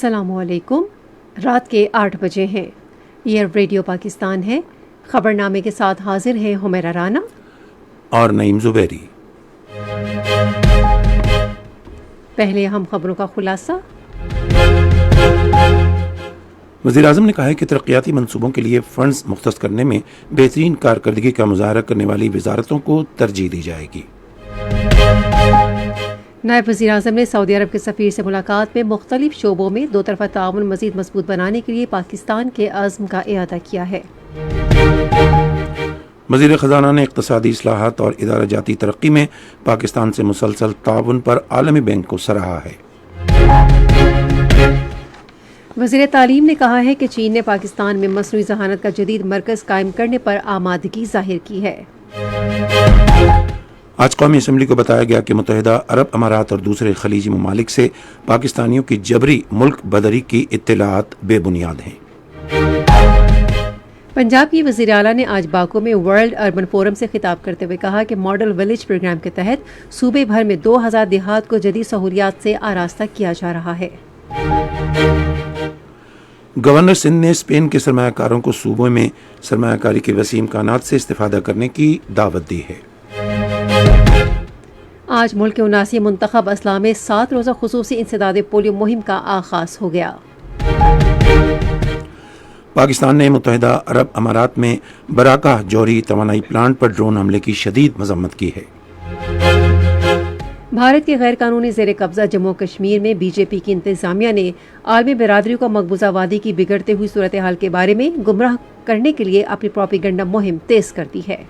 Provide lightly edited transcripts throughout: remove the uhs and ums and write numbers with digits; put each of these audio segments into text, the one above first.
السلام علیکم۔ رات کے 8 بجے ہیں۔ یہ ریڈیو پاکستان ہے۔ خبرنامے کے ساتھ حاضر ہیں حمیرہ رانا اور نعیم زبیری۔ پہلے ہم خبروں کا خلاصہ۔ وزیر اعظم نے کہا ہے کہ ترقیاتی منصوبوں کے لیے فنڈز مختص کرنے میں بہترین کارکردگی کا مظاہرہ کرنے والی وزارتوں کو ترجیح دی جائے گی۔ نائب وزیر اعظم نے سعودی عرب کے سفیر سے ملاقات میں مختلف شعبوں میں دو طرفہ تعاون مزید مضبوط بنانے کے لیے پاکستان کے عزم کا اعادہ کیا ہے۔ وزیر خزانہ نے اقتصادی اصلاحات اور ادارہ جاتی ترقی میں پاکستان سے مسلسل تعاون پر عالمی بینک کو سراہا ہے۔ وزیر تعلیم نے کہا ہے کہ چین نے پاکستان میں مصنوعی ذہانت کا جدید مرکز قائم کرنے پر آمادگی ظاہر کی ہے۔ آج قومی اسمبلی کو بتایا گیا کہ متحدہ عرب امارات اور دوسرے خلیجی ممالک سے پاکستانیوں کی جبری ملک بدری کی اطلاعات بے بنیاد ہیں۔ پنجاب کی وزیر اعلیٰ نے آج باکو میں ورلڈ اربن فورم سے خطاب کرتے ہوئے کہا کہ ماڈل ولیج پروگرام کے تحت صوبے بھر میں 2000 دیہات کو جدید سہولیات سے آراستہ کیا جا رہا ہے۔ گورنر سندھ نے اسپین کے سرمایہ کاروں کو صوبوں میں سرمایہ کاری کے وسیع امکانات سے استفادہ کرنے کی دعوت دی ہے۔ آج ملک کے 79 منتخب اضلاع میں 7 روزہ خصوصی انسداد پولیو مہم کا آغاز ہو گیا۔ پاکستان نے متحدہ عرب امارات میں براکہ جوہری توانائی پلانٹ پر ڈرون حملے کی شدید مذمت کی ہے۔ بھارت کے غیر قانونی زیر قبضہ جموں کشمیر میں بی جے پی کی انتظامیہ نے عالمی برادری کو مقبوضہ وادی کی بگڑتے ہوئی صورتحال کے بارے میں گمراہ کرنے کے لیے اپنی پروپیگنڈا مہم تیز کر دی ہے۔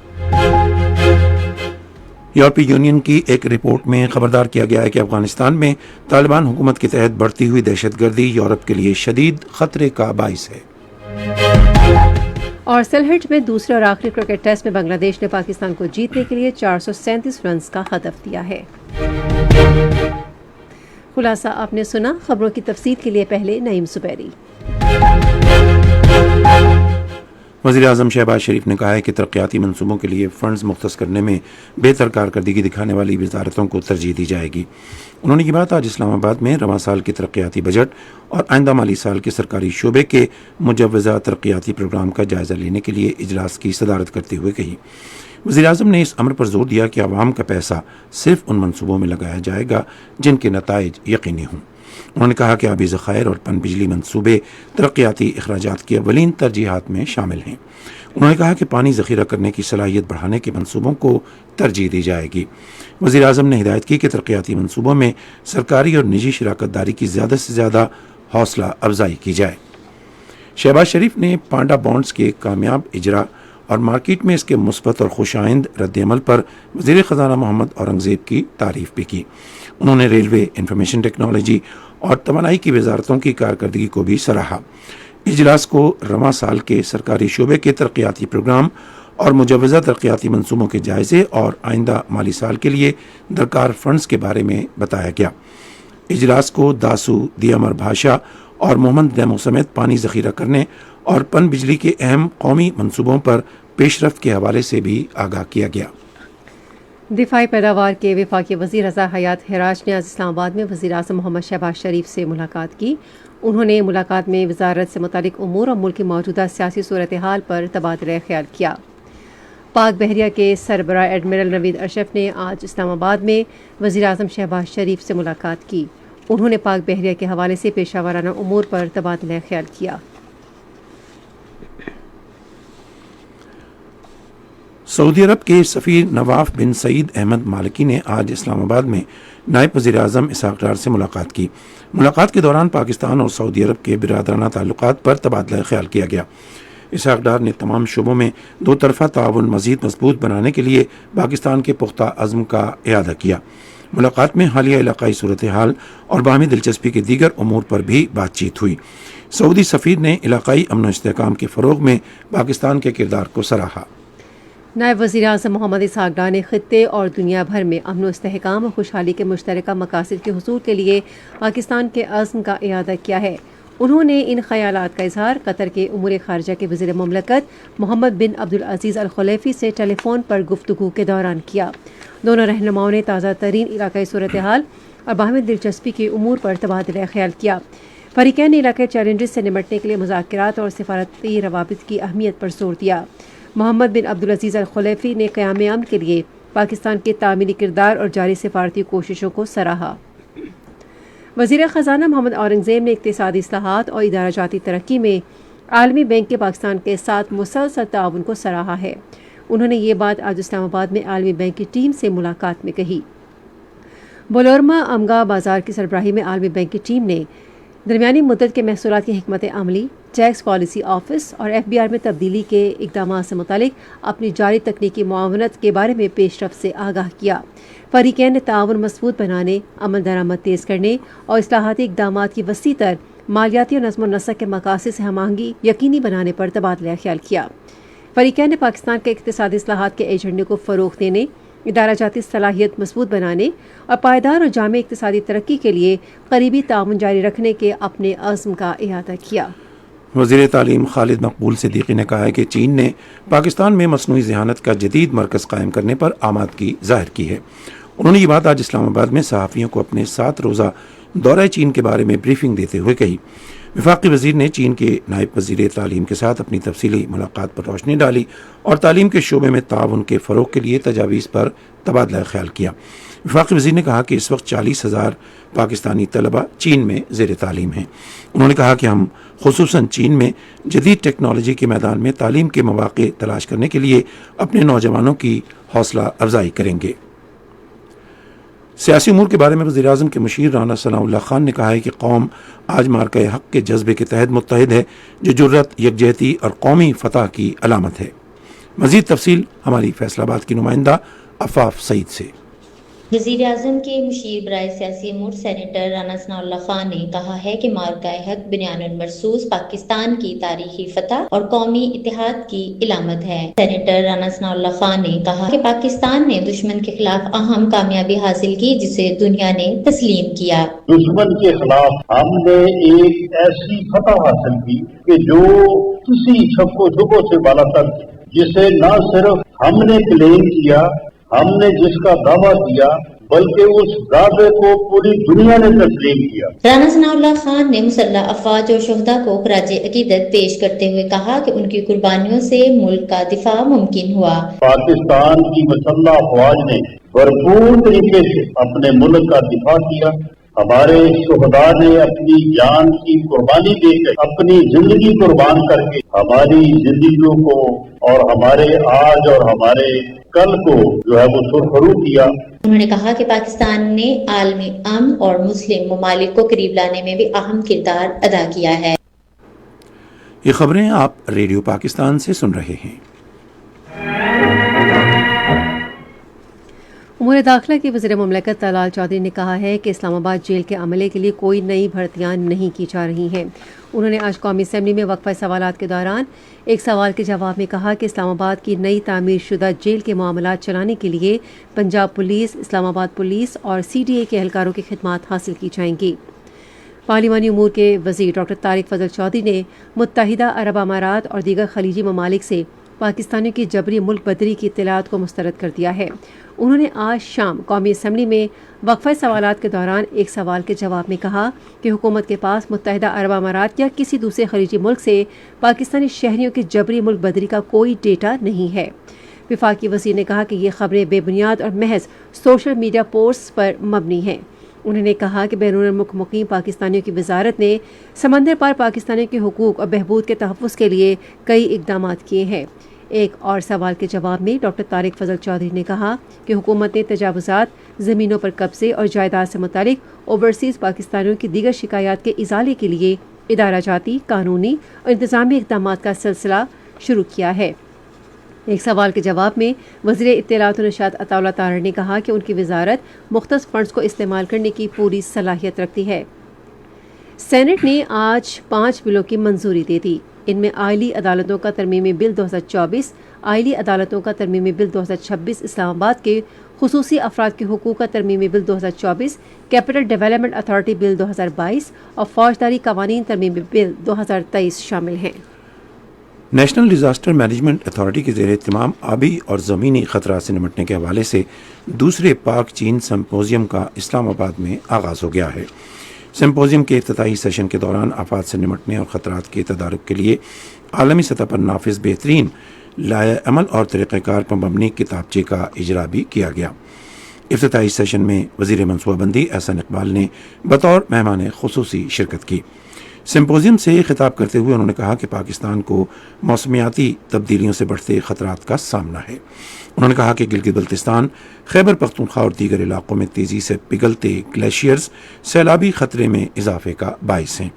یورپی یونین کی ایک رپورٹ میں خبردار کیا گیا ہے کہ افغانستان میں طالبان حکومت کے تحت بڑھتی ہوئی دہشت گردی یورپ کے لیے شدید خطرے کا باعث ہے۔ اور سلہٹ میں دوسرے اور آخری کرکٹ ٹیسٹ میں بنگلہ دیش نے پاکستان کو جیتنے کے لیے 437 رنز کا ہدف دیا ہے۔ خلاصہ آپ نے سنا۔ خبروں کی تفصیل کے لیے پہلے نعیم زبیری۔ وزیر اعظم شہباز شریف نے کہا ہے کہ ترقیاتی منصوبوں کے لیے فنڈز مختص کرنے میں بہتر کارکردگی دکھانے والی وزارتوں کو ترجیح دی جائے گی۔ انہوں نے یہ بات آج اسلام آباد میں رواں سال کے ترقیاتی بجٹ اور آئندہ مالی سال کے سرکاری شعبے کے مجوزہ ترقیاتی پروگرام کا جائزہ لینے کے لیے اجلاس کی صدارت کرتے ہوئے کہی۔ وزیر اعظم نے اس امر پر زور دیا کہ عوام کا پیسہ صرف ان منصوبوں میں لگایا جائے گا جن کے نتائج یقینی ہوں۔ انہوں نے کہا کہ آبی ذخائر اور پن بجلی منصوبے ترقیاتی اخراجات کی اولین ترجیحات میں شامل ہیں۔ انہوں نے کہا کہ پانی ذخیرہ کرنے کی صلاحیت بڑھانے کے منصوبوں کو ترجیح دی جائے گی۔ وزیر اعظم نے ہدایت کی کہ ترقیاتی منصوبوں میں سرکاری اور نجی شراکت داری کی زیادہ سے زیادہ حوصلہ افزائی کی جائے۔ شہباز شریف نے پانڈا بانڈز کے کامیاب اجرا اور مارکیٹ میں اس کے مثبت اور خوش آئند رد عمل پر وزیر خزانہ محمد اورنگزیب کی تعریف بھی کی۔ انہوں نے ریلوے، انفارمیشن ٹیکنالوجی اور توانائی کی وزارتوں کی کارکردگی کو بھی سراہا۔ اجلاس کو رواں سال کے سرکاری شعبے کے ترقیاتی پروگرام اور مجوزہ ترقیاتی منصوبوں کے جائزے اور آئندہ مالی سال کے لیے درکار فنڈز کے بارے میں بتایا گیا۔ اجلاس کو داسو، دیامر بھاشا اور محمد ڈیمو سمیت پانی ذخیرہ کرنے اور پن بجلی کے اہم قومی منصوبوں پر پیش رفت کے حوالے سے بھی آگاہ کیا گیا۔ دفاعی پیداوار کے وفاقی وزیر رضا حیات حراج نے آج اسلام آباد میں وزیر اعظم محمد شہباز شریف سے ملاقات کی۔ انہوں نے ملاقات میں وزارت سے متعلق امور اور ملک کی موجودہ سیاسی صورتحال پر تبادلہ خیال کیا۔ پاک بحریہ کے سربراہ ایڈمرل نوید اشرف نے آج اسلام آباد میں وزیر اعظم شہباز شریف سے ملاقات کی۔ انہوں نے پاک بحریہ کے حوالے سے پیشہ ورانہ امور پر تبادلہ خیال کیا۔ سعودی عرب کے سفیر نواف بن سعید احمد مالکی نے آج اسلام آباد میں نائب وزیر اعظم اسحاق ڈار سے ملاقات کی۔ ملاقات کے دوران پاکستان اور سعودی عرب کے برادرانہ تعلقات پر تبادلہ خیال کیا گیا۔ اسحاق ڈار نے تمام شعبوں میں دو طرفہ تعاون مزید مضبوط بنانے کے لیے پاکستان کے پختہ عزم کا اعادہ کیا۔ ملاقات میں حالیہ علاقائی صورتحال اور باہمی دلچسپی کے دیگر امور پر بھی بات چیت ہوئی۔ سعودی سفیر نے علاقائی امن و استحکام کے فروغ میں پاکستان کے کردار کو سراہا۔ نائب وزیر اعظم محمد اسحاق ڈار نے خطے اور دنیا بھر میں امن و استحکام اور خوشحالی کے مشترکہ مقاصد کے حصول کے لیے پاکستان کے عزم کا اعادہ کیا ہے۔ انہوں نے ان خیالات کا اظہار قطر کے امور خارجہ کے وزیر مملکت محمد بن عبدالعزیز الخلیفی سے ٹیلی فون پر گفتگو کے دوران کیا۔ دونوں رہنماؤں نے تازہ ترین علاقائی صورتحال اور باہمی دلچسپی کے امور پر تبادلہ خیال کیا۔ فریقین نے علاقائی چیلنجز سے نمٹنے کے لیے مذاکرات اور سفارتی روابط کی اہمیت پر زور دیا۔ محمد بن عبدالعزیز الخلیفی نے قیام امن کے لیے پاکستان کے تعمیری کردار اور جاری سفارتی کوششوں کو سراہا۔ وزیر خزانہ محمد اورنگزیب نے اقتصادی اصلاحات اور ادارہ جاتی ترقی میں عالمی بینک کے پاکستان کے ساتھ مسلسل تعاون کو سراہا ہے۔ انہوں نے یہ بات آج اسلام آباد میں عالمی بینک کی ٹیم سے ملاقات میں کہی۔ بولورما امگا بازار کی سربراہی میں عالمی بینک کی ٹیم نے درمیانی مدت کے محصولات کی حکمت عملی، ٹیکس پالیسی آفس اور FBR میں تبدیلی کے اقدامات سے متعلق اپنی جاری تکنیکی معاونت کے بارے میں پیش رفت سے آگاہ کیا۔ فریقین نے تعاون مضبوط بنانے، عمل درآمد تیز کرنے اور اصلاحاتی اقدامات کی وسیع تر مالیاتی اور نظم و نسق کے مقاصد سے ہم آہنگی یقینی بنانے پر تبادلہ خیال کیا۔ فریقین نے پاکستان کے اقتصادی اصلاحات کے ایجنڈے کو فروغ دینے، ادارہ جاتی صلاحیت مضبوط بنانے اور پائیدار اور جامع اقتصادی ترقی کے لیے قریبی تعاون جاری رکھنے کے اپنے عزم کا احاطہ کیا۔ وزیر تعلیم خالد مقبول صدیقی نے کہا ہے کہ چین نے پاکستان میں مصنوعی ذہانت کا جدید مرکز قائم کرنے پر آمادگی ظاہر کی ہے۔ انہوں نے یہ بات آج اسلام آباد میں صحافیوں کو اپنے 7 روزہ دورہ چین کے بارے میں بریفنگ دیتے ہوئے کہی۔ وفاقی وزیر نے چین کے نائب وزیر تعلیم کے ساتھ اپنی تفصیلی ملاقات پر روشنی ڈالی اور تعلیم کے شعبے میں تعاون کے فروغ کے لیے تجاویز پر تبادلہ خیال کیا۔ وفاقی وزیر نے کہا کہ اس وقت 40,000 پاکستانی طلبہ چین میں زیر تعلیم ہیں۔ انہوں نے کہا کہ ہم خصوصاً چین میں جدید ٹیکنالوجی کے میدان میں تعلیم کے مواقع تلاش کرنے کے لیے اپنے نوجوانوں کی حوصلہ افزائی کریں گے۔ سیاسی امور کے بارے میں وزیر اعظم کے مشیر رانا ثناء اللہ خان نے کہا ہے کہ قوم آج مارکہ حق کے جذبے کے تحت متحد ہے، جو جرت، یکجہتی اور قومی فتح کی علامت ہے۔ مزید تفصیل ہماری فیصل آباد کی نمائندہ عفاف سعید سے۔ وزیر اعظم کے مشیر برائے سیاسی امور سینیٹر رانا ثناء اللہ خان نے کہا ہے کہ مارکہ حق بنیان المرصوص پاکستان کی تاریخی فتح اور قومی اتحاد کی علامت ہے۔ سینیٹر رانا ثناء اللہ خان نے کہا کہ پاکستان نے دشمن کے خلاف اہم کامیابی حاصل کی جسے دنیا نے تسلیم کیا۔ دشمن کے خلاف ہم نے ایک ایسی فتح حاصل کی کہ جو کسی چھکو چھکو سے بالا تر تھی، جسے نہ صرف ہم نے کلیم کیا، ہم نے جس کا دعویٰ کیا، بلکہ اس دعوے کو پوری دنیا نے تسلیم کیا۔ رانا ثناء اللہ خان نے مسلح افواج اور شہداء کو خراج عقیدت پیش کرتے ہوئے کہا کہ ان کی قربانیوں سے ملک کا دفاع ممکن ہوا۔ پاکستان کی مسلح افواج نے بھرپور طریقے سے اپنے ملک کا دفاع کیا۔ ہمارے شہداء نے اپنی جان کی قربانی دے کر، اپنی زندگی قربان کر کے ہماری زندگیوں کو اور ہمارے آج اور ہمارے کل کو جو ہے وہ سرخرو کیا۔ انہوں نے کہا کہ پاکستان نے عالمی امن اور مسلم ممالک کو قریب لانے میں بھی اہم کردار ادا کیا ہے۔ یہ خبریں آپ ریڈیو پاکستان سے سن رہے ہیں۔ امور داخلہ کے وزیر مملکت طلال چودھری نے کہا ہے کہ اسلام آباد جیل کے عملے کے لیے کوئی نئی بھرتیاں نہیں کی جا رہی ہیں۔ انہوں نے آج قومی اسمبلی میں وقفہ سوالات کے دوران ایک سوال کے جواب میں کہا کہ اسلام آباد کی نئی تعمیر شدہ جیل کے معاملات چلانے کے لیے پنجاب پولیس، اسلام آباد پولیس اور CDA کے اہلکاروں کی خدمات حاصل کی جائیں گی۔ پارلیمانی امور کے وزیر ڈاکٹر طارق فضل چودھری نے متحدہ عرب امارات اور دیگر خلیجی ممالک سے پاکستانیوں کی جبری ملک بدری کی اطلاعات کو مسترد کر دیا ہے۔ انہوں نے آج شام قومی اسمبلی میں وقفہ سوالات کے دوران ایک سوال کے جواب میں کہا کہ حکومت کے پاس متحدہ عرب امارات یا کسی دوسرے خلیجی ملک سے پاکستانی شہریوں کی جبری ملک بدری کا کوئی ڈیٹا نہیں ہے۔ وفاقی وزیر نے کہا کہ یہ خبریں بے بنیاد اور محض سوشل میڈیا پوسٹ پر مبنی ہیں۔ انہوں نے کہا کہ بیرون ملک مقیم پاکستانیوں کی وزارت نے سمندر پار پاکستانیوں کے حقوق اور بہبود کے تحفظ کے لیے کئی اقدامات کیے ہیں۔ ایک اور سوال کے جواب میں ڈاکٹر طارق فضل چودھری نے کہا کہ حکومت نے تجاوزات، زمینوں پر قبضے اور جائیداد سے متعلق اوورسیز پاکستانیوں کی دیگر شکایات کے ازالے کے لیے ادارہ جاتی، قانونی اور انتظامی اقدامات کا سلسلہ شروع کیا ہے۔ ایک سوال کے جواب میں وزیر اطلاعات و نشریات عطا اللہ طاہر نے کہا کہ ان کی وزارت مختص فنڈز کو استعمال کرنے کی پوری صلاحیت رکھتی ہے۔ سینٹ نے آج 5 بلوں کی منظوری دے دی۔ ان میں آئلی عدالتوں کا ترمیمی بل 2024، آئلی عدالتوں کا ترمیمی بل 2026، اسلام آباد کے خصوصی افراد کے حقوق کا ترمیمی بل 2024، کیپٹل ڈیولپمنٹ اتھارٹی بل 2022 اور فوجداری قوانین ترمیمی بل 2023 شامل ہیں۔ نیشنل ڈیزاسٹر مینجمنٹ اتھارٹی کے زیر اہتمام آبی اور زمینی خطرات سے نمٹنے کے حوالے سے دوسرے پاک چین سمپوزیم کا اسلام آباد میں آغاز ہو گیا ہے۔ سمپوزیم کے افتتاحی سیشن کے دوران آفات سے نمٹنے اور خطرات کے تدارک کے لیے عالمی سطح پر نافذ بہترین لائحہ عمل اور طریقہ کار پر مبنی کتابچے کا اجرا بھی کیا گیا۔ افتتاحی سیشن میں وزیر منصوبہ بندی احسن اقبال نے بطور مہمان خصوصی شرکت کی۔ سمپوزیم سے خطاب کرتے ہوئے انہوں نے کہا کہ پاکستان کو موسمیاتی تبدیلیوں سے بڑھتے خطرات کا سامنا ہے۔ انہوں نے کہا کہ گلگت بلتستان، خیبر پختونخوا اور دیگر علاقوں میں تیزی سے پگھلتے گلیشیئرز سیلابی خطرے میں اضافے کا باعث ہیں۔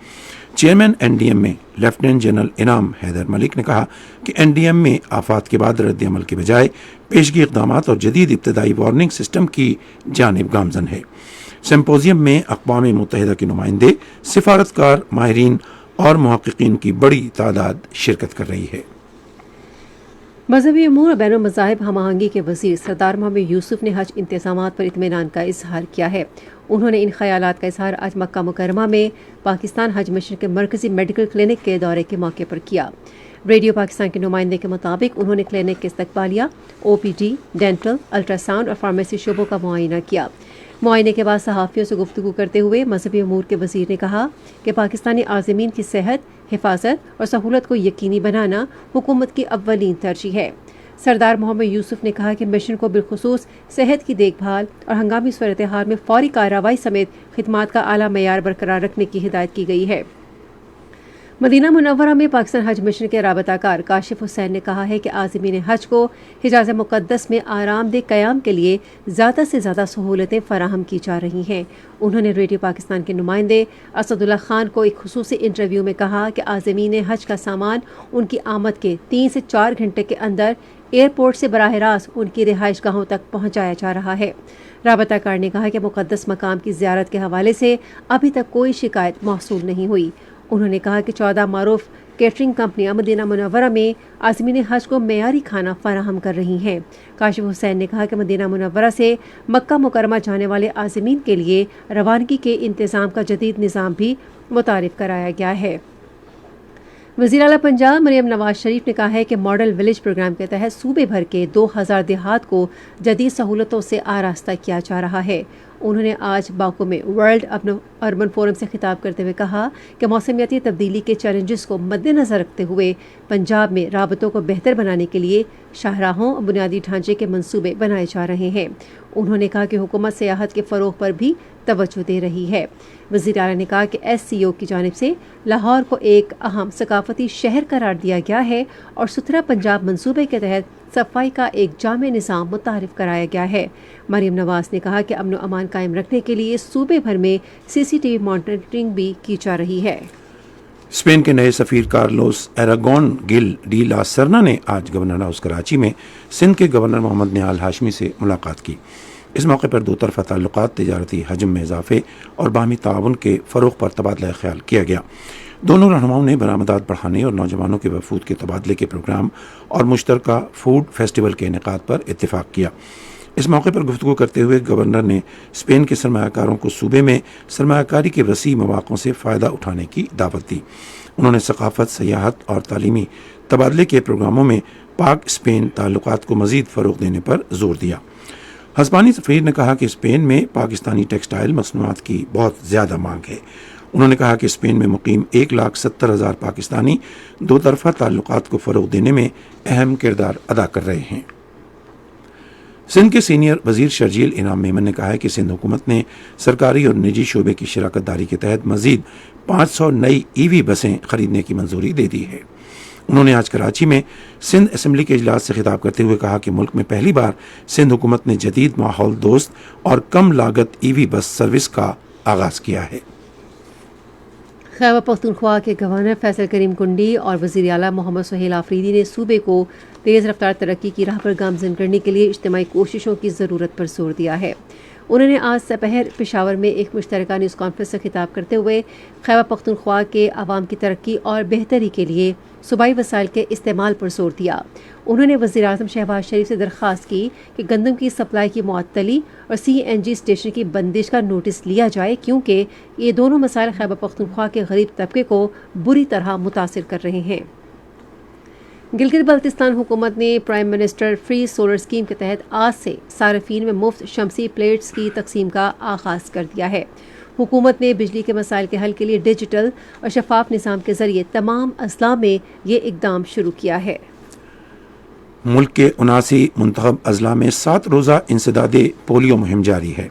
چیئرمین این ڈی ایم میں لیفٹیننٹ جنرل انعام حیدر ملک نے کہا کہ این ڈی ایم میں آفات کے بعد رد عمل کے بجائے پیشگی اقدامات اور جدید ابتدائی وارننگ سسٹم کی جانب گامزن ہے۔ سمپوزیم میں اقوام متحدہ کے نمائندے، سفارتکار، ماہرین اور محققین کی بڑی تعداد شرکت کر رہی ہے۔ مذہبی امور اور بین المذاہب ہم آہنگی کے وزیر سردار محمد یوسف نے حج انتظامات پر اطمینان کا اظہار کیا ہے۔ انہوں نے ان خیالات کا اظہار آج مکہ مکرمہ میں پاکستان حج مشن کے مرکزی میڈیکل کلینک کے دورے کے موقع پر کیا۔ ریڈیو پاکستان کے نمائندے کے مطابق انہوں نے کلینک کے استقبالیہ، O P D, dental, ultrasound اور فارمیسی شعبوں کا معائنہ کیا۔ معائنے کے بعد صحافیوں سے گفتگو کرتے ہوئے مذہبی امور کے وزیر نے کہا کہ پاکستانی عازمین کی صحت، حفاظت اور سہولت کو یقینی بنانا حکومت کی اولین ترجیح ہے۔ سردار محمد یوسف نے کہا کہ مشن کو بالخصوص صحت کی دیکھ بھال اور ہنگامی صورتحال میں فوری کارروائی سمیت خدمات کا اعلیٰ معیار برقرار رکھنے کی ہدایت کی گئی ہے۔ مدینہ منورہ میں پاکستان حج مشن کے رابطہ کار کاشف حسین نے کہا ہے کہ عازمین حج کو حجاز مقدس میں آرام دہ قیام کے لیے زیادہ سے زیادہ سہولتیں فراہم کی جا رہی ہیں۔ انہوں نے ریڈیو پاکستان کے نمائندے اسد اللہ خان کو ایک خصوصی انٹرویو میں کہا کہ عازمین حج کا سامان ان کی آمد کے 3 سے 4 گھنٹے کے اندر ایئرپورٹ سے براہ راست ان کی رہائش گاہوں تک پہنچایا جا رہا ہے۔ رابطہ کار نے کہا کہ مقدس مقام کی زیارت کے حوالے سے ابھی تک کوئی شکایت موصول نہیں ہوئی۔ انہوں نے کہا کہ 14 معروف کیٹرنگ کمپنیاں مدینہ منورہ میں عازمین حج کو معیاری کھانا فراہم کر رہی ہیں۔ کاشف حسین نے کہا کہ مدینہ منورہ سے مکہ مکرمہ جانے والے عازمین کے لیے روانگی کے انتظام کا جدید نظام بھی متعارف کرایا گیا ہے۔ وزیر اعلیٰ پنجاب مریم نواز شریف نے کہا ہے کہ ماڈل ولیج پروگرام کے تحت صوبے بھر کے 2000 دیہات کو جدید سہولتوں سے آراستہ کیا جا رہا ہے۔ انہوں نے آج باکو میں ورلڈ اربن فورم سے خطاب کرتے ہوئے کہا کہ موسمیاتی تبدیلی کے چیلنجز کو مد نظر رکھتے ہوئے پنجاب میں رابطوں کو بہتر بنانے کے لیے شاہراہوں اور بنیادی ڈھانچے کے منصوبے بنائے جا رہے ہیں۔ انہوں نے کہا کہ حکومت سیاحت کے فروغ پر بھی توجہ دے رہی ہے۔ وزیر اعلیٰ نے کہا کہ ایس سی او کی جانب سے لاہور کو ایک اہم ثقافتی شہر قرار دیا گیا ہے اور ستھرا پنجاب منصوبے کے تحت صفائی کا ایک جامع نظام متعارف کرایا گیا ہے۔ مریم نواز نے کہا کہ امن و امان قائم رکھنے کے لیے صوبے بھر میں سی سی ٹی وی مانیٹرنگ بھی کی جا رہی ہے۔ اسپین کے نئے سفیر کارلوس ایراگون گل ڈی لا سرنا نے آج گورنر ہاؤس کراچی میں سندھ کے گورنر محمد نہال ہاشمی سے ملاقات کی۔ اس موقع پر دو طرفہ تعلقات، تجارتی حجم میں اضافے اور باہمی تعاون کے فروغ پر تبادلہ خیال کیا گیا۔ دونوں رہنماؤں نے برآمدات بڑھانے اور نوجوانوں کے وفود کے تبادلے کے پروگرام اور مشترکہ فوڈ فیسٹیول کے انعقاد پر اتفاق کیا۔ اس موقع پر گفتگو کرتے ہوئے گورنر نے اسپین کے سرمایہ کاروں کو صوبے میں سرمایہ کاری کے وسیع مواقع سے فائدہ اٹھانے کی دعوت دی۔ انہوں نے ثقافت، سیاحت اور تعلیمی تبادلے کے پروگراموں میں پاک اسپین تعلقات کو مزید فروغ دینے پر زور دیا۔ ہسپانوی سفیر نے کہا کہ اسپین میں پاکستانی ٹیکسٹائل مصنوعات کی بہت زیادہ مانگ ہے۔ انہوں نے کہا کہ اسپین میں مقیم 1,70,000 پاکستانی دو طرفہ تعلقات کو فروغ دینے میں اہم کردار ادا کر رہے ہیں۔ سندھ کے سینئر وزیر شرجیل انعام میمن نے کہا ہے کہ سندھ حکومت نے سرکاری اور نجی شعبے کی شراکت داری کے تحت مزید 500 نئی ای وی بسیں خریدنے کی منظوری دے دی ہے۔ انہوں نے آج کراچی میں سندھ اسمبلی کے اجلاس سے خطاب کرتے ہوئے کہا کہ ملک میں پہلی بار سندھ حکومت نے جدید ماحول دوست اور کم لاگت ای وی بس سروس کا آغاز کیا ہے۔ خیبر پختونخوا کے گورنر فیصل کریم کنڈی اور وزیر اعلیٰ محمد سہیل آفریدی نے صوبے کو تیز رفتار ترقی کی راہ پر گامزن کرنے کے لیے اجتماعی کوششوں کی ضرورت پر زور دیا ہے۔ انہوں نے آج سپہر پشاور میں ایک مشترکہ نیوز کانفرنس سے خطاب کرتے ہوئے خیبر پختونخوا کے عوام کی ترقی اور بہتری کے لیے صوبائی وسائل کے استعمال پر زور دیا۔ انہوں نے وزیر اعظم شہباز شریف سے درخواست کی کہ گندم کی سپلائی کی معطلی اور سی این جی اسٹیشن کی بندش کا نوٹس لیا جائے، کیونکہ یہ دونوں مسائل خیبر پختونخوا کے غریب طبقے کو بری طرح متاثر کر رہے ہیں۔ گلگت بلتستان حکومت نے prime minister free solar scheme کے تحت آج سے صارفین میں مفت شمسی پلیٹس کی تقسیم کا آغاز کر دیا ہے۔ حکومت نے بجلی کے مسائل کے حل کے لیے ڈیجیٹل اور شفاف نظام کے ذریعے تمام اضلاع میں یہ اقدام شروع کیا ہے۔ ملک کے 79 منتخب اضلاع میں 7 روزہ انسداد پولیو مہم جاری ہے۔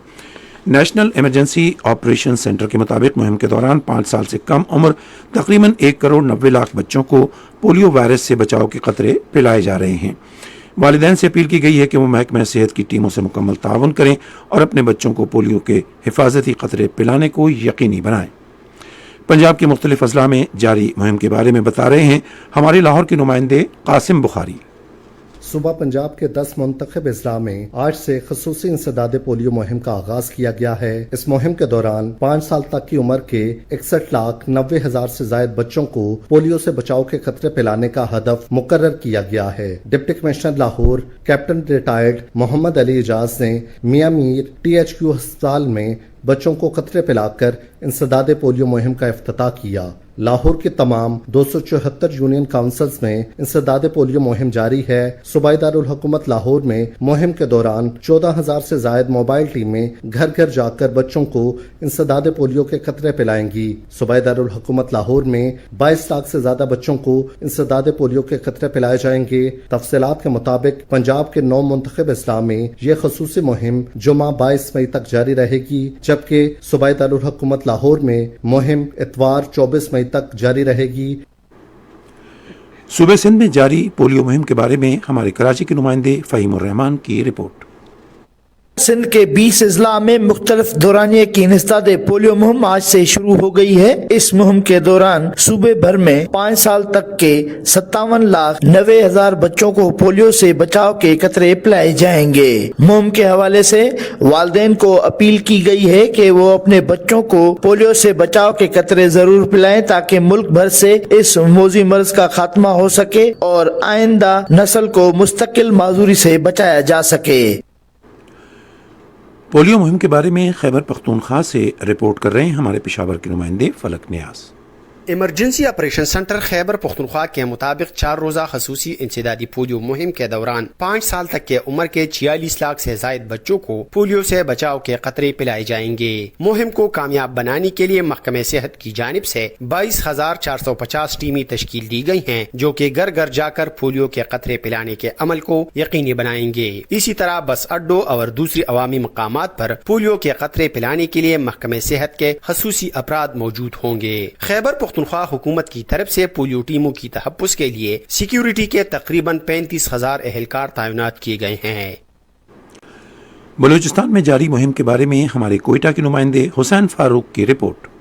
نیشنل ایمرجنسی آپریشن سینٹر کے مطابق مہم کے دوران 5 سال سے کم عمر تقریباً 1 کروڑ 90 لاکھ بچوں کو پولیو وائرس سے بچاؤ کے قطرے پلائے جا رہے ہیں۔ والدین سے اپیل کی گئی ہے کہ وہ محکمہ صحت کی ٹیموں سے مکمل تعاون کریں اور اپنے بچوں کو پولیو کے حفاظتی قطرے پلانے کو یقینی بنائیں۔ پنجاب کے مختلف اضلاع میں جاری مہم کے بارے میں بتا رہے ہیں ہمارے لاہور کے نمائندے قاسم بخاری۔ صوبہ پنجاب کے 10 منتخب اضلاع میں آج سے خصوصی انسداد پولیو مہم کا آغاز کیا گیا ہے۔ اس مہم کے دوران 5 سال تک کی عمر کے 61,90,000 سے زائد بچوں کو پولیو سے بچاؤ کے قطرے پلانے کا ہدف مقرر کیا گیا ہے۔ Deputy commissioner Lahore captain retired Muhammad Ali Ijaz نے میاں میر THQ ہسپتال میں بچوں کو قطرے پلا کر انسداد پولیو مہم کا افتتاح کیا۔ لاہور کے تمام 274 یونین کاؤنسلز میں انسداد پولیو مہم جاری ہے۔ صوبائی دارالحکومت لاہور میں مہم کے دوران 14,000 سے زائد موبائل ٹیمیں گھر گھر جا کر بچوں کو انسداد پولیو کے قطرے پلائیں گی۔ صوبائی دارالحکومت لاہور میں 22 لاکھ سے زیادہ بچوں کو انسداد پولیو کے قطرے پلائے جائیں گے۔ تفصیلات کے مطابق پنجاب کے 9 منتخب اضلاع میں یہ خصوصی مہم جمعہ 22 مئی تک جاری رہے گی، جبکہ صوبائی دارالحکومت لاہور میں مہم اتوار 24 مئی تک جاری رہے گی۔ صوبہ سندھ میں جاری پولیو مہم کے بارے میں ہمارے کراچی کے نمائندے فہیم الرحمان کی رپورٹ۔ سندھ کے 20 اضلاع میں مختلف دورانیے کی انسداد پولیو مہم آج سے شروع ہو گئی ہے۔ اس مہم کے دوران صوبے بھر میں 5 سال تک کے 57,90,000 بچوں کو پولیو سے بچاؤ کے قطرے پلائے جائیں گے۔ مہم کے حوالے سے والدین کو اپیل کی گئی ہے کہ وہ اپنے بچوں کو پولیو سے بچاؤ کے قطرے ضرور پلائیں تاکہ ملک بھر سے اس موذی مرض کا خاتمہ ہو سکے اور آئندہ نسل کو مستقل معذوری سے بچایا جا سکے۔ پولیو مہم کے بارے میں خیبر پختونخوا سے رپورٹ کر رہے ہیں ہمارے پشاور کے نمائندے فلک نیاز۔ Emergency operation centre Khyber Pakhtunkhwa کے مطابق 4 روزہ خصوصی انسدادی پولیو مہم کے دوران 5 سال تک کے عمر کے 46 لاکھ سے زائد بچوں کو پولیو سے بچاؤ کے قطرے پلائے جائیں گے۔ مہم کو کامیاب بنانے کے لیے محکمہ صحت کی جانب سے 22,450 ٹیمیں تشکیل دی گئی ہیں جو کہ گھر گھر جا کر پولیو کے قطرے پلانے کے عمل کو یقینی بنائیں گے۔ اسی طرح بس اڈوں اور دوسری عوامی مقامات پر پولیو کے قطرے پلانے کے لیے محکمہ صحت کے خصوصی افراد موجود ہوں گے۔ خیبر پختونخوا حکومت کی طرف سے پولیو ٹیموں کی تحفظ کے لیے سیکیورٹی کے تقریباً 35,000 اہلکار تعینات کیے گئے ہیں۔ بلوچستان میں جاری مہم کے بارے میں ہمارے کوئٹہ کے نمائندے حسین فاروق کی رپورٹ۔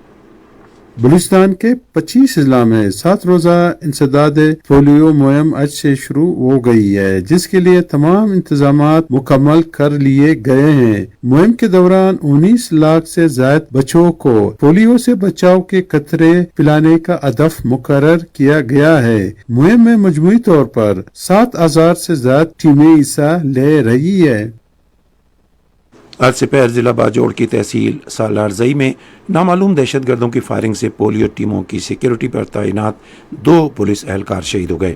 بلوچستان کے 25 اضلاع میں 7 روزہ انسداد پولیو مہم آج سے شروع ہو گئی ہے، جس کے لیے تمام انتظامات مکمل کر لیے گئے ہیں۔ مہم کے دوران 19 لاکھ سے زائد بچوں کو پولیو سے بچاؤ کے قطرے پلانے کا ہدف مقرر کیا گیا ہے۔ مہم میں مجموعی طور پر 7,000 سے زائد ٹیمیں حصہ لے رہی ہے۔ آج سے پیر ضلع باجوڑ کی تحصیل سالارزئی میں نامعلوم دہشت گردوں کی فائرنگ سے پولیو ٹیموں کی سیکیورٹی پر تعینات 2 پولیس اہلکار شہید ہو گئے۔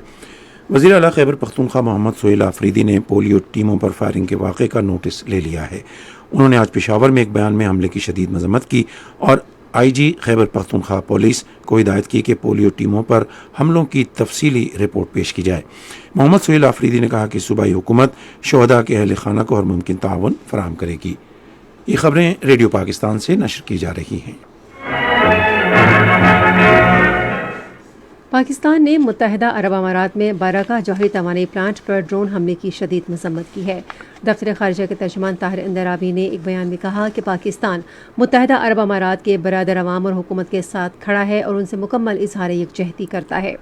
وزیر اعلیٰ خیبر پختونخوا محمد سہیل آفریدی نے پولیو ٹیموں پر فائرنگ کے واقعے کا نوٹس لے لیا ہے۔ انہوں نے آج پشاور میں ایک بیان میں حملے کی شدید مذمت کی اور IG خیبر پختونخوا پولیس کو ہدایت کی کہ پولیو ٹیموں پر حملوں کی تفصیلی رپورٹ پیش کی جائے۔ محمد سہیل آفریدی نے کہا کہ صوبائی حکومت شہداء کے اہل خانہ کو ہر ممکن تعاون فراہم کرے گی۔ یہ خبریں ریڈیو پاکستان سے نشر کی جا رہی ہیں۔ پاکستان نے متحدہ عرب امارات میں بارکہ جوہری توانائی پلانٹ پر ڈرون حملے کی شدید مذمت کی ہے۔ دفتر خارجہ کے ترجمان طاہر اندرابی نے ایک بیان میں کہا کہ پاکستان متحدہ عرب امارات کے برادر عوام اور حکومت کے ساتھ کھڑا ہے اور ان سے مکمل اظہار یکجہتی کرتا ہے۔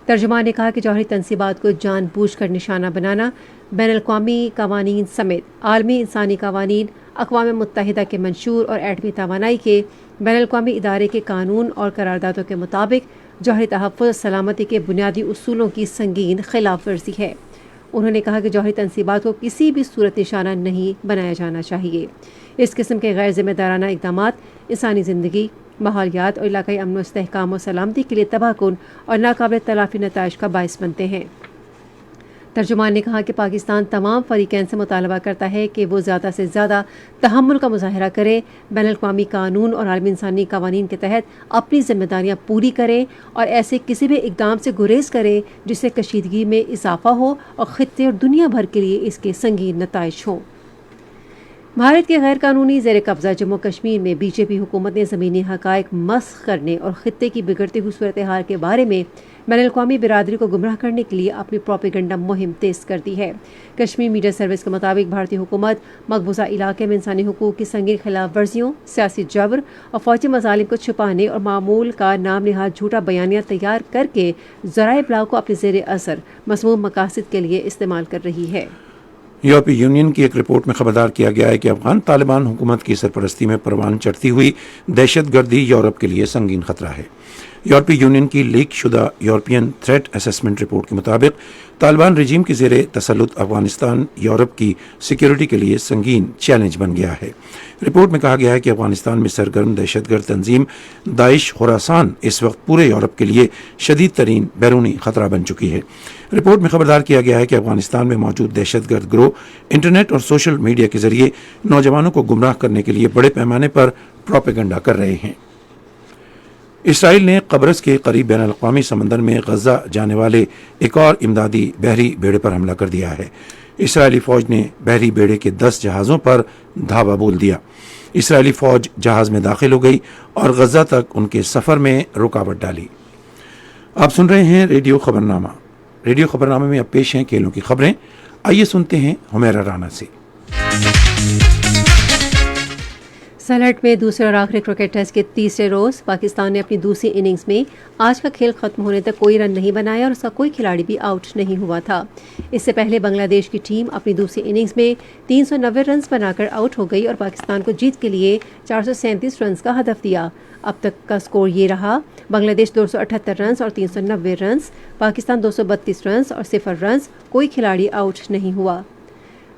ترجمان نے کہا کہ جوہری تنصیبات کو جان بوجھ کر نشانہ بنانا بین الاقوامی قوانین سمیت عالمی انسانی قوانین، اقوام متحدہ کے منشور اور ایٹمی توانائی کے بین الاقوامی ادارے کے قانون اور قراردادوں کے مطابق جوہری تحفظ اور سلامتی کے بنیادی اصولوں کی سنگین خلاف ورزی ہے۔ انہوں نے کہا کہ جوہری تنصیبات کو کسی بھی صورت نشانہ نہیں بنایا جانا چاہیے۔ اس قسم کے غیر ذمہ دارانہ اقدامات انسانی زندگی، ماحولیات اور علاقائی امن و استحکام و سلامتی کے لیے تباہ کن اور ناقابل تلافی نتائج کا باعث بنتے ہیں۔ ترجمان نے کہا کہ پاکستان تمام فریقین سے مطالبہ کرتا ہے کہ وہ زیادہ سے زیادہ تحمل کا مظاہرہ کرے، بین الاقوامی قانون اور عالمی انسانی قوانین کے تحت اپنی ذمہ داریاں پوری کرے اور ایسے کسی بھی اقدام سے گریز کرے جس سے کشیدگی میں اضافہ ہو اور خطے اور دنیا بھر کے لیے اس کے سنگین نتائج ہوں۔ بھارت کے غیر قانونی زیر قبضہ جموں کشمیر میں بی جے پی حکومت نے زمینی حقائق مسخ کرنے اور خطے کی بگڑتی ہوئی صورتحال کے بارے میں بین الاقوامی برادری کو گمراہ کرنے کے لیے اپنی پروپیگنڈا مہم تیز کر دی ہے۔ کشمیر میڈیا سروس کے مطابق بھارتی حکومت مقبوضہ علاقے میں انسانی حقوق کی سنگین خلاف ورزیوں، سیاسی جبر اور فوجی مظالم کو چھپانے اور معمول کا نام نہاد جھوٹا بیانیہ تیار کر کے ذرائع ابلاغ کو اپنے زیر اثر مذموم مقاصد کے لیے استعمال کر رہی ہے۔ یورپی یونین کی ایک رپورٹ میں خبردار کیا گیا ہے کہ افغان طالبان حکومت کی سرپرستی میں پروان چڑھتی ہوئی دہشت گردی یورپ کے لیے سنگین خطرہ ہے۔ یورپی یونین کی لیک شدہ یورپین تھریٹ اسسمنٹ رپورٹ کے مطابق طالبان رجیم کے زیر تسلط افغانستان یورپ کی سیکیورٹی کے لیے سنگین چیلنج بن گیا ہے۔ رپورٹ میں کہا گیا ہے کہ افغانستان میں سرگرم دہشت گرد تنظیم داعش خراسان اس وقت پورے یورپ کے لیے شدید ترین بیرونی خطرہ بن چکی ہے۔ رپورٹ میں خبردار کیا گیا ہے کہ افغانستان میں موجود دہشت گرد گروہ انٹرنیٹ اور سوشل میڈیا کے ذریعے نوجوانوں کو گمراہ کرنے کے لیے بڑے پیمانے پر پروپیگنڈا کر رہے ہیں۔ اسرائیل نے قبرص کے قریب بین الاقوامی سمندر میں غزہ جانے والے ایک اور امدادی بحری بیڑے پر حملہ کر دیا ہے۔ اسرائیلی فوج نے بحری بیڑے کے 10 جہازوں پر دھاوا بول دیا۔ اسرائیلی فوج جہاز میں داخل ہو گئی اور غزہ تک ان کے سفر میں رکاوٹ ڈالی۔ آپ سن رہے ہیں ریڈیو خبرنامہ۔ ریڈیو خبرنامے میں اب پیش ہیں کھیلوں کی خبریں۔ آئیے سنتے ہیں حمیرہ رانا سے۔ سلہٹ میں دوسرے اور آخری کرکٹ ٹیسٹ کے تیسرے روز پاکستان نے اپنی دوسری اننگز میں آج کا کھیل ختم ہونے تک کوئی رن نہیں بنایا اور اس کا کوئی کھلاڑی بھی آؤٹ نہیں ہوا تھا۔ اس سے پہلے بنگلہ دیش کی ٹیم اپنی دوسری اننگز میں 390 رنز بنا کر آؤٹ ہو گئی اور پاکستان کو جیت کے لیے 437 رنز کا ہدف دیا۔ اب تک کا سکور یہ رہا: بنگلہ دیش 278 رنز اور 390 رنز، پاکستان 232 رنز اور 0 رنز، کوئی کھلاڑی آؤٹ نہیں ہوا۔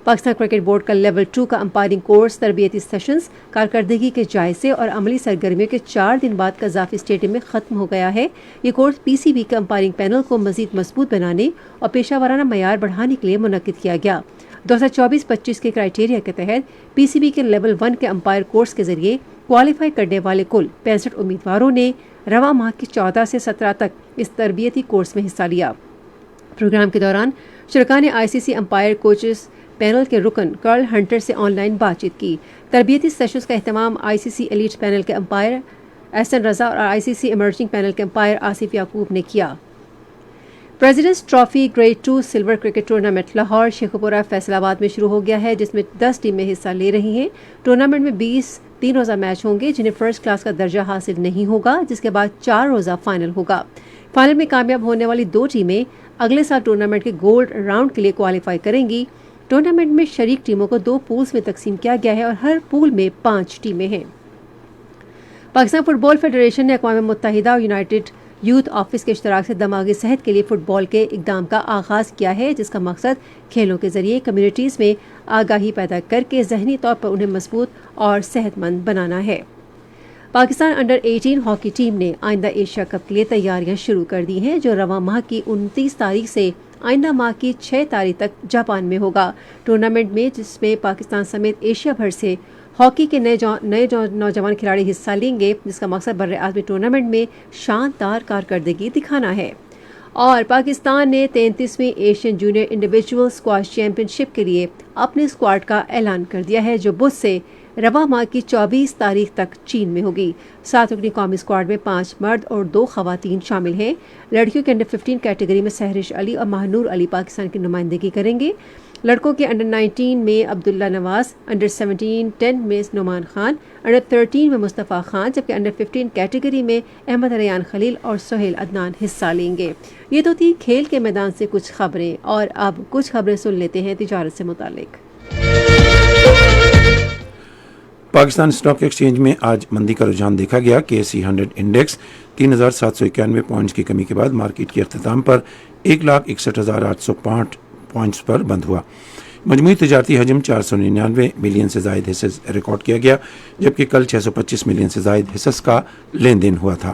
پاکستان کرکٹ بورڈ کا لیول 2 کا امپائرنگ کورس تربیتی سیشنز، کارکردگی کے جائزے اور عملی سرگرمیوں کے 4 دن بعد قذافی اسٹیڈیم میں ختم ہو گیا ہے۔ یہ کورس پی سی بی کے امپائرنگ پینل کو مزید مضبوط بنانے اور پیشہ ورانہ معیار بڑھانے کے لیے منعقد کیا گیا۔ 2024-25 کے کرائیٹیریا کے تحت پی سی بی کے لیول 1 کے امپائر کورس کے ذریعے کوالیفائی کرنے والے کل 65 امیدواروں نے رواں ماہ کی 14 سے 17 تک اس تربیتی کورس میں حصہ لیا۔ پروگرام کے دوران شرکاء نے آئی سی سی امپائر کوچز پینل کے رکن کرل ہنٹر سے آن لائن بات چیت کی۔ تربیتی سیشنز کا اہتمام I C C elite panel کے امپائر احسن رضا اور I C C emerging panel کے امپائر آصف یعقوب نے کیا۔ Presidents trophy grade 2 silver cricket tournament Lahore Sheikhupura Faisalabad میں شروع ہو گیا ہے، جس میں 10 ٹیمیں حصہ لے رہی ہیں۔ ٹورنامنٹ میں 20 3 روزہ میچ ہوں گے جنہیں فرسٹ کلاس کا درجہ حاصل نہیں ہوگا، جس کے بعد 4 روزہ فائنل ہوگا۔ فائنل میں کامیاب ہونے والی 2 ٹیمیں اگلے سال ٹورنامنٹ کے گولڈ راؤنڈ کے لیے کوالیفائی کریں گی۔ ٹورنامنٹ میں شریک ٹیموں کو 2 پولز میں تقسیم کیا گیا ہے اور ہر پول میں 5 ٹیمیں ہیں۔ پاکستان فٹ بال فیڈریشن نے اقوام متحدہ اور یونائیٹڈ یوتھ آفس کے اشتراک سے دماغی صحت کے لیے فٹ بال کے اقدام کا آغاز کیا ہے، جس کا مقصد کھیلوں کے ذریعے کمیونٹیز میں آگاہی پیدا کر کے ذہنی طور پر انہیں مضبوط اور صحت مند بنانا ہے۔ پاکستان انڈر 18 ہاکی ٹیم نے آئندہ ایشیا کپ کے لیے تیاریاں شروع کر دی ہیں، جو رواں ماہ کی 29 تاریخ سے آئندہ ماہ کی 6 تاریخ تک جاپان میں ہوگا۔ ٹورنامنٹ میں جس میں پاکستان سمیت ایشیا بھر سے ہاکی کے نئے نوجوان کھلاڑی حصہ لیں گے، جس کا مقصد بر اعظمی ٹورنامنٹ میں شاندار کارکردگی دکھانا ہے۔ اور پاکستان نے 33ویں Asian junior individual squash championship کے لیے اپنے اسکواڈ کا اعلان کر دیا ہے، جو بدھ سے رواں ماہ کی 24 تاریخ تک چین میں ہوگی۔ 7 رکنی قومی اسکواڈ میں 5 مرد اور 2 خواتین شامل ہیں۔ لڑکیوں کے انڈر 15 کیٹیگری میں سہرش علی اور ماہنور علی پاکستان کی نمائندگی کریں گے۔ لڑکوں کے انڈر 19 میں عبداللہ نواز، انڈر 17 10 میں نعمان خان، انڈر 13 میں مصطفیٰ خان، جبکہ انڈر 15 کیٹیگری میں احمد ریان خلیل اور سہیل عدنان حصہ لیں گے۔ یہ تو تھی کھیل کے میدان سے کچھ خبریں، اور اب کچھ خبریں سن لیتے ہیں تجارت سے متعلق۔ پاکستان اسٹاک ایکسچینج میں آج مندی کا رجحان دیکھا گیا کہ ایسی 100 انڈیکس 3791 پوائنٹس کی کمی کے بعد مارکیٹ کے اختتام پر 1,61,805 پوائنٹس پر بند ہوا۔ مجموعی تجارتی حجم 499 ملین سے زائد حصص ریکارڈ کیا گیا، جبکہ کل 625 ملین سے زائد حصص کا لین دین ہوا تھا۔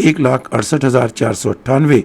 1,68,498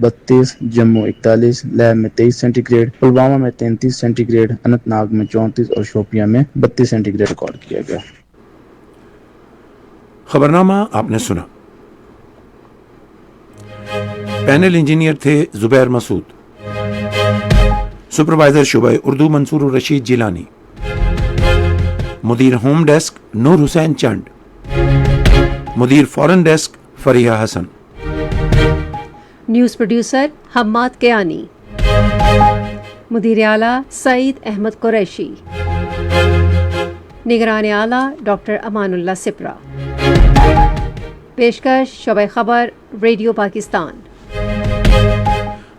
32، جموں 41، لیب میں 23 سینٹی گریڈ، پلوامہ میں 33 سینٹی گریڈ، اننت ناگ میں 34 اور شوپیاں میں 32 سینٹی گریڈ ریکارڈ کیا گیا۔ خبرنامہ آپ نے سنا۔ پینل انجینئر تھے زبیر مسعود، سپروائزر شعبہ اردو منصور الرشید جیلانی، مدیر ہوم ڈیسک نور حسین چنڈ، مدیر فورن ڈیسک فریحہ حسن، نیوز پروڈیوسر حماد کیانی، مدیر اعلیٰ سعید احمد قریشی، نگران اعلیٰ ڈاکٹر امان اللہ سپرا، پیشکش شعبہ خبر ریڈیو پاکستان۔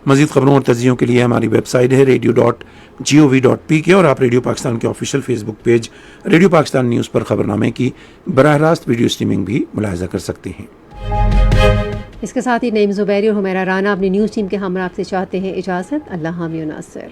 مزید خبروں اور تجزیوں کے لیے ہماری ویب سائٹ ہے radio.gov.pk اور آپ ریڈیو پاکستان کے آفیشیل فیس بک پیج ریڈیو پاکستان نیوز پر خبرنامے کی براہ راست ویڈیو اسٹریمنگ بھی ملاحظہ کر سکتے ہیں۔ اس کے ساتھ ہی نعیم زبیری اور حمیرہ رانا اپنی نیوز ٹیم کے ہمراہ سے چاہتے ہیں اجازت۔ اللہ حامی و ناصر۔